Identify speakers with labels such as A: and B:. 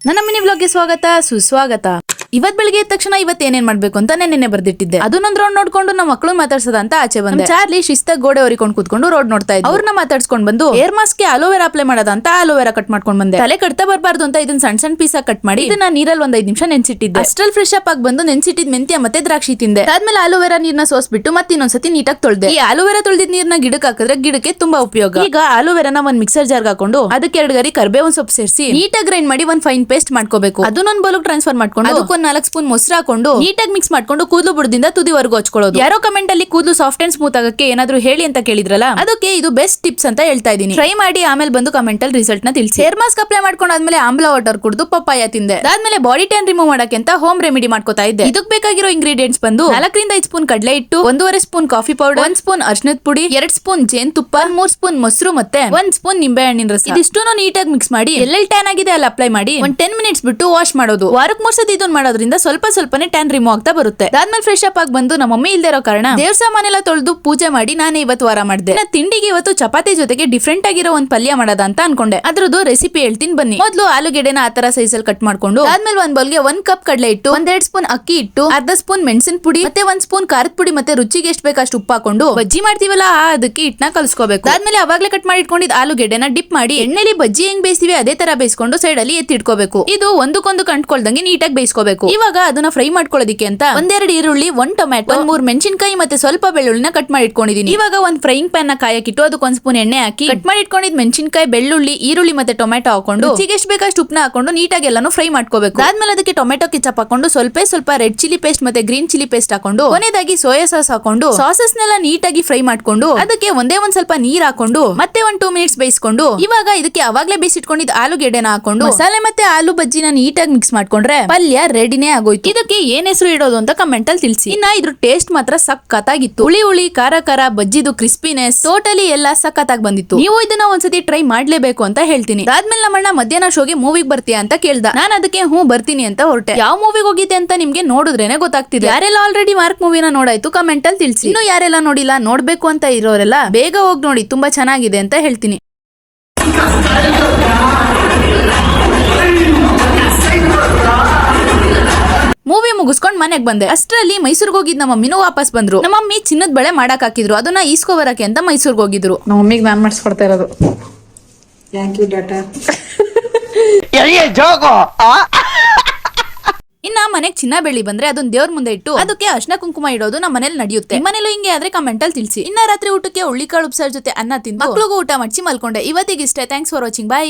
A: ನನ್ನ ಮಿನಿ ವ್ಲಾಗ್ಗೆ ಸ್ವಾಗತ ಸುಸ್ವಾಗತ. ಇವತ್ ಬೆಳಿಗ್ಗೆ ಎದ್ದ ತಕ್ಷಣ ಇವತ್ತು ಏನೇನ್ ಮಾಡ್ಬೇಕು ಅಂತ ನೆನ್ನೆ ಬರ್ದಿಟ್ಟಿದ್ದೆ. ಅದನ್ನೊಂದ್ ರೌಂಡ್ ನೋಡ್ಕೊಂಡು ನಮ್ಮ ಮಕ್ಕಳು ಮಾತಾಡ್ಸದ ಅಂತ ಆಚೆ ಬಂದೆ. ಚಾರ್ಲಿ ಶಿಸ್ತಾಗಿ ಗೋಡೆ ಹೊರಿಕೊಂಡು ಕೂತ್ಕೊಂಡು ರೋಡ್ ನೋಡ್ತಾ ಇದ್ದ. ಅವ್ರನ್ನ ಮಾತಾಡ್ಸ್ಕೊಂಡ್ ಬಂದು ಹೇರ್ ಮಾಸ್ಕ್ ಗೆ ಅಲೋವೆರಾ ಅಪ್ಲೈ ಮಾಡೋದ ಅಂತ ಅಲೋವೆರಾ ಕಟ್ ಮಾಡ್ಕೊಂಡ್ ಬಂದೆ. ತಲೆ ಕಟ್ತಾ ಬರಬಾರ್ದು ಅಂತ ಇದನ್ನ ಸಣ್ಣ ಸಣ್ಣ ಪೀಸ್ ಕಟ್ ಮಾಡಿ ಇದನ್ನ ನೀರಲ್ಲಿ ಒಂದ್ 5 ನಿಮಿಷ ನೆನ್ಸಿಟ್ಟಿದ್ದೆ. ಅಷ್ಟ್ರಲ್ಲಿ ಫ್ರೆಶ್ ಅಪ್ ಆಗಿ ಬಂದು ನೆನ್ಸಿಟ್ಟಿದ್ ಮೆಂತ್ಯ ಮತ್ತೆ ದ್ರಾಕ್ಷಿ ತಿಂದೆ. ಅದಾದ್ಮೇಲೆ ಅಲೋವೆರಾ ನೀರ್ನ ಸೋಸ್ಬಿಟ್ಟು ಮತ್ತೆ ಇನ್ನೊಂದ್ಸತಿ ನೀಟಾಗಿ ತೊಳ್ದೆ. ಈ ಅಲೋವೆರಾ ತೊಳೆದಿದ್ ನೀರ್ನ ಗಿಡಕ್ಕೆ ಹಾಕಿದ್ರೆ ಗಿಡಕ್ಕೆ ತುಂಬಾ ಉಪಯೋಗ. ಈಗ ಅಲೋವೆರಾನ ಒಂದ್ ಮಿಕ್ಸರ್ ಜಾರ್ಗೆ ಹಾಕೊಂಡು ಅದಕ್ಕೆ 2 ಗರಿ ಕರ್ಬೇವಿನ ಸೊಪ್ಪು ಸೇರಿಸಿ ನೀಟಾಗಿ ಗ್ರೈಂಡ್ ಮಾಡಿ ಒಂದ್ ಫೈನ್ ಪೇಸ್ಟ್ ಮಾಡ್ಕೋಬೇಕು. ಅದನ್ನೊಂದ್ ಬೌಲ್ಗೆ ಟ್ರಾನ್ಸ್ಫರ್ ಮಾಡ್ಕೊಂಡು ಅದಕ್ಕೆ 4 ಸ್ಪೂನ್ ಮೊಸರು ಹಾಕೊಂಡು ನೀಟಾಗಿ ಮಿಕ್ಸ್ ಮಾಡ್ಕೊಂಡು ಕೂದಲು ಬುಡದಿಂದ ತುದಿವರೆಗೂ ಹಚ್ಕೊಳ್ಳೋದು. ಯಾರೋ ಕಮೆಂಟ್ ಅಲ್ಲಿ ಕೂದಲು ಸಾಫ್ಟ್ ಅಂಡ್ ಸ್ಮೂತ್ ಆಗಕ್ಕೆ ಏನಾದ್ರು ಹೇಳಿ ಅಂತ ಕೇಳಿದ್ರಲ್ಲ, ಅದಕ್ಕೆ ಇದು ಬೆಸ್ಟ್ ಟಿಪ್ಸ್ ಅಂತ ಹೇಳ್ತಾ ಇದೀನಿ. ಟ್ರೈ ಮಾಡಿ ಆಮೇಲೆ ಬಂದು ಕಮೆಂಟ್ ಅಲ್ಲಿ ರಿಸಲ್ಟ್ ನ ತಿಳಿಸಿ. ಹೇರ್ ಮಾಸ್ಕ್ ಅಪ್ಲೈ ಮಾಡ್ಕೊಂಡಾದ್ಮೇಲೆ ಆಮ್ಲಾ ವಾಟರ್ ಕುಡಿದು ಪಪ್ಪಾಯ ತಿಂದೆ. ಅದಾದ್ಮೇಲೆ ಬಾಡಿ ಟ್ಯಾನ್ ರಿಮೂವ್ ಮಾಡಕ್ಕೆ ಅಂತ ಹೋಮ್ ರೆಮಿಡಿ ಮಾಡ್ಕೋತಾ ಇದ್ದೆ. ಇದಕ್ಕೆ ಬೇಕಾಗಿರೋ ಇಂಗ್ರೀಡಿಯೆಂಟ್ಸ್ ಬಂದು 4 ರಿಂದ 5 ಸ್ಪೂನ್ ಕಡಲೆ ಹಿಟ್ಟು, 1.5 ಸ್ಪೂನ್ ಕಾಫಿ ಪೌಡರ್, 1 ಸ್ಪೂನ್ ಅರಿಶಿನದ ಪುಡಿ, 2 ಸ್ಪೂನ್ ಜೇನ್ ತುಪ್ಪ, 3 ಸ್ಪೂನ್ ಮೊಸರು ಮತ್ತೆ 1 ಸ್ಪೂನ್ ನಿಂಬೆ ಹಣ್ಣಿನ ರಸ. ಇದಿಷ್ಟನ್ನು ನೀಟಾಗಿ ಮಿಕ್ಸ್ ಮಾಡಿ ಎಲ್ಲೆಲ್ಲಿ ಟ್ಯಾನ್ ಆಗಿದೆ ಅಲ್ಲಿ ಅಪ್ಲೈ ಮಾಡಿ ಒಂದ್ 10 ಮಿನಿಟ್ಸ್ ಬಿಟ್ಟು ವಾಶ್ ಮಾಡೋದು. ವಾರಕ್ಕೆ 3 ಸತಿ ಇದನ್ನ ಮಾಡೋದ್ರಿಂದ ಸ್ವಲ್ಪನೇ ಟ್ಯಾನ್ ರಿಮೂವ್ ಆಗ್ತಾ ಬರುತ್ತೆ. ಅದಾದ್ಮೇಲೆ ಫ್ರೆಶ್ ಅಪ್ ಆಗಿ ಬಂದು ನಮ್ಮ ಮಮ್ಮಿ ಇಲ್ದೇ ಇರೋ ಕಾರಣ ದೇವ್ರ ಸಾಮಾನೆಲ್ಲ ತೊಳೆದು ಪೂಜೆ ಮಾಡಿ ನಾನೇ ಇವತ್ತು ವಾರ ಮಾಡಿದೆ. ತಿಂಡಿಗೆ ಇವತ್ತು ಚಪಾತಿ ಜೊತೆಗೆ ಡಿಫ್ರೆಂಟ್ ಆಗಿರೋ ಒಂದ್ ಪಲ್ಯ ಮಾಡೋದ ಅಂತ ಅನ್ಕೊಂಡೆ. ಅದ್ರದ್ದು ರೆಸಿಪಿ ಹೇಳ್ತೀನಿ ಬನ್ನಿ. ಮೊದಲು ಆಲೂಗೆಡ್ಡೆನ ಆತರ ಸೈಜ್ ಅಲ್ಲಿ ಕಟ್ ಮಾಡ್ಕೊಂಡು ಆದ್ಮೇಲೆ ಒಂದ್ ಬೌಲ್ಗೆ 1 ಕಪ್ ಕಡಲೆ ಹಿಟ್ಟು, 1.5 ಸ್ಪೂನ್ ಅಕ್ಕಿ ಹಿಟ್ಟು, 1/2 ಸ್ಪೂನ್ ಮೆಣಸಿನ ಪುಡಿ ಮತ್ತೆ 1 ಸ್ಪೂನ್ ಖಾರದ ಪುಡಿ ಮತ್ತೆ ರುಚಿಗೆ ಎಷ್ಟು ಬೇಕಷ್ಟು ಉಪ್ಪು ಹಾಕೊಂಡು ಬಜ್ಜಿ ಮಾಡ್ತೀವಲ್ಲ ಅದಕ್ಕೆ ಹಿಟ್ಟನ್ನ ಕಲ್ಸ್ಕೋಬೇಕು. ಅದಾದ್ಮೇಲೆ ಅವಾಗ್ಲೇ ಕಟ್ ಮಾಡಿ ಇಟ್ಕೊಂಡಿದ್ ಆಲೂಗೆಡ್ಡೆನ ಡಿಪ್ ಮಾಡಿ ಎಣ್ಣೆಲಿ ಬಜ್ಜಿ ಹೆಂಗ್ ಬೇಯಿಸ್ತೀವಿ ಅದೇ ತರ ಬೇಯಿಸ್ಕೊಂಡು ಸೈಡ್ ಅಲ್ಲಿ ಎತ್ತಿಟ್ಕೋಬೇಕು. ಇದು ಒಂದಕ್ಕೊಂದು ಕಂಟ್ಕೊಳ್ದಂಗೆ ನೀಟಾಗಿ ಬೇಯಿಸ್ಕೋಬೇಕು. ಇವಾಗ ಅದನ್ನ ಫ್ರೈ ಮಾಡ್ಕೊಳ್ಳೋದಿಕ್ಕೆ ಅಂತ 1-2 ಈರುಳ್ಳಿ, 1 ಟೊಮ್ಯಾಟೊ, 3 ಮೆಣಸಿನಕಾಯಿ ಮತ್ತೆ ಸ್ವಲ್ಪ ಬೆಳ್ಳುಳ್ಳಿನ ಕಟ್ ಮಾಡಿ ಇಟ್ಕೊಂಡಿದೀನಿ. ಇವಾಗ ಒಂದ್ ಫ್ರೈಯಿಂಗ್ ಪ್ಯಾನ್ ನ ಕಾಯಕ್ಕಿಟ್ಟು ಅದಕ್ಕೆ 1 ಸ್ಪೂನ್ ಎಣ್ಣೆ ಹಾಕಿ ಕಟ್ ಮಾಡಿ ಇಟ್ಕೊಂಡಿದ್ ಮೆಣಸಿನಕಾಯಿ, ಬೆಳ್ಳುಳ್ಳಿ, ಈರುಳ್ಳಿ ಮತ್ತೆ ಟೊಮ್ಯಾಟೊ ಹಾಕೊಂಡು ರುಚಿಗೆ ಎಷ್ಟು ಬೇಕಷ್ಟು ಉಪ್ಪನ್ನ ಹಾಕೊಂಡು ನೀಟಾಗಿ ಎಲ್ಲಾನು ಫ್ರೈ ಮಾಡ್ಕೋಬೇಕು. ಅದಾದ್ಮೇಲೆ ಅದಕ್ಕೆ ಟೊಮ್ಯಾಟೊ ಕೆಚಪ್ ಹಾಕೊಂಡು ಸ್ವಲ್ಪ ರೆಡ್ ಚಿಲ್ಲಿ ಪೇಸ್ಟ್ ಮತ್ತೆ ಗ್ರೀನ್ ಚಿಲ್ಲಿ ಪೇಸ್ಟ್ ಹಾಕೊಂಡು ಕೊನೆಯದಾಗಿ ಸೋಯಾ ಸಾಸ್ ಹಾಕೊಂಡು ಸಾಸಸ್ ನೆಲ್ಲ ನೀಟಾಗಿ ಫ್ರೈ ಮಾಡ್ಕೊಂಡು ಅದಕ್ಕೆ ಒಂದ್ ಸ್ವಲ್ಪ ನೀರ್ ಹಾಕೊಂಡು ಮತ್ತೆ 2 ಮಿನಿಟ್ಸ್ ಬೇಯಿಸ್ಕೊಂಡು ಇವಾಗ ಇದಕ್ಕೆ ಅವಾಗ್ಲೇ ಬೇಯಿಸಿಟ್ಕೊಂಡಿದ್ ಆಲೂಗೆಡ್ಡೆನ ಹಾಕೊಂಡು ಮಸಾಲೆ ಮತ್ತೆ ಆಲೂ ಬಜ್ಜಿನ ನೀಟಾಗಿ ಮಿಕ್ಸ್ ಮಾಡ್ಕೊಂಡ್ರೆ ಪಲ್ಯ ರೆಡಿನೇ ಆಗೋಯ್ತು. ಇದಕ್ಕೆ ಏನ್ ಹೆಸರು ಇಡೋದು ಅಂತ ಕಮೆಂಟ್ ಅಲ್ಲಿ ತಿಳಿಸಿ. ಇನ್ನ ಇದ್ರ ಟೇಸ್ಟ್ ಮಾತ್ರ ಸಖತ್ತಾಗಿತ್ತು. ಹುಳಿ ಖಾರ ಬಜ್ಜಿದು ಕ್ರಿಸ್ಪಿನೆಸ್ ಟೋಟಲಿ ಎಲ್ಲ ಸಖತ್ತಾಗಿ ಬಂದಿತ್ತು. ನೀವು ಇದನ್ನ ಒಂದ್ಸತಿ ಟ್ರೈ ಮಾಡ್ಲೇಬೇಕು ಅಂತ ಹೇಳ್ತೀನಿ. ಅದಾದ್ಮೇಲೆ ನಮ್ಮಣ್ಣ ಮಧ್ಯಾಹ್ನ ಶೋಗೆ ಮೂವಿಗೆ ಬರ್ತೀಯಾ ಅಂತ ಕೇಳ್ದ. ನಾನು ಅದಕ್ಕೆ ಬರ್ತೀನಿ ಅಂತ ಹೊರಟೆ. ಯಾವ ಮೂವಿಗೆ ಹೋಗಿದ್ದೆ ಅಂತ ನಿಮ್ಗೆ ನೋಡಿದ್ರೇನೆ ಗೊತ್ತಾಗ್ತಿದೆ. ಯಾರೆಲ್ಲ ಆಲ್ರೆಡಿ ಮಾರ್ಕ್ ಮೂವಿನ ನೋಡಾಯ್ತು ಕಮೆಂಟ್ ಅಲ್ಲಿ ತಿಳಿಸಿ. ಇನ್ನು ಯಾರೆಲ್ಲ ನೋಡಿಲ್ಲ ನೋಡ್ಬೇಕು ಅಂತ ಇರೋರೆಲ್ಲ ಬೇಗ ಹೋಗಿ ನೋಡಿ, ತುಂಬಾ ಚೆನ್ನಾಗಿದೆ ಅಂತ ಹೇಳ್ತೀನಿ. ಮೂವಿ ಮುಗಿಸ್ಕೊಂಡ್ ಮನೆಗ್ ಬಂದೆ. ಅಷ್ಟರಲ್ಲಿ ಮೈಸೂರ್ಗೆ ಹೋಗಿದ್ ನಮ್ಮ ಮಮ್ಮಿನೂ ವಾಪಸ್ ಬಂದ್ರು. ನಮ್ಮ ಮಮ್ಮಿ ಚಿನ್ನದ ಬಳೆ ಮಾಡಕ್ ಹಾಕಿದ್ರು, ಅದನ್ನ ಈಸ್ಕೊ ಬರಕ್ಕೆ ಅಂತ ಮೈಸೂರ್ಗೆ ಹೋಗಿದ್ರು.
B: ನಮ್ಮ ಮಮ್ಮಿಗೆ ನಾನ್ ಮಾಡಿಸ್ಕೊಡ್ತಾ ಇರೋದು. Thank you data.
A: ಇನ್ನ ಮನೆಗ್ ಚಿನ್ನ ಬೆಳ್ಳಿ ಬಂದ್ರೆ ಅದನ್ನ ದೇವ್ರ ಮುಂದೆ ಇಟ್ಟು ಅದಕ್ಕೆ ಅರ್ಶನ ಕುಂಕುಮ ಇಡೋದು ನಮ್ಮ ಮನೇಲಿ ನಡೆಯುತ್ತೆ. ಮನೇಲೂ ಹಿಂಗೆ ಆದ್ರೆ ಕಮೆಂಟ್ ಅಲ್ಲಿ ತಿಳಿಸಿ. ಇನ್ನ ರಾತ್ರಿ ಊಟಕ್ಕೆ ಹುಳ್ಳಿಕಾಳು ಉಪ್ಸಾರ್ ಜೊತೆ ಅನ್ನ ತಿಂದು ಮಕ್ಳಿಗೂ ಊಟ ಮಾಡಿಸಿ ಮಲ್ಕೊಂಡೆ. ಇವತ್ತಿಗೆ ಇಷ್ಟೇ. Thanks for watching. ಬಾಯ್.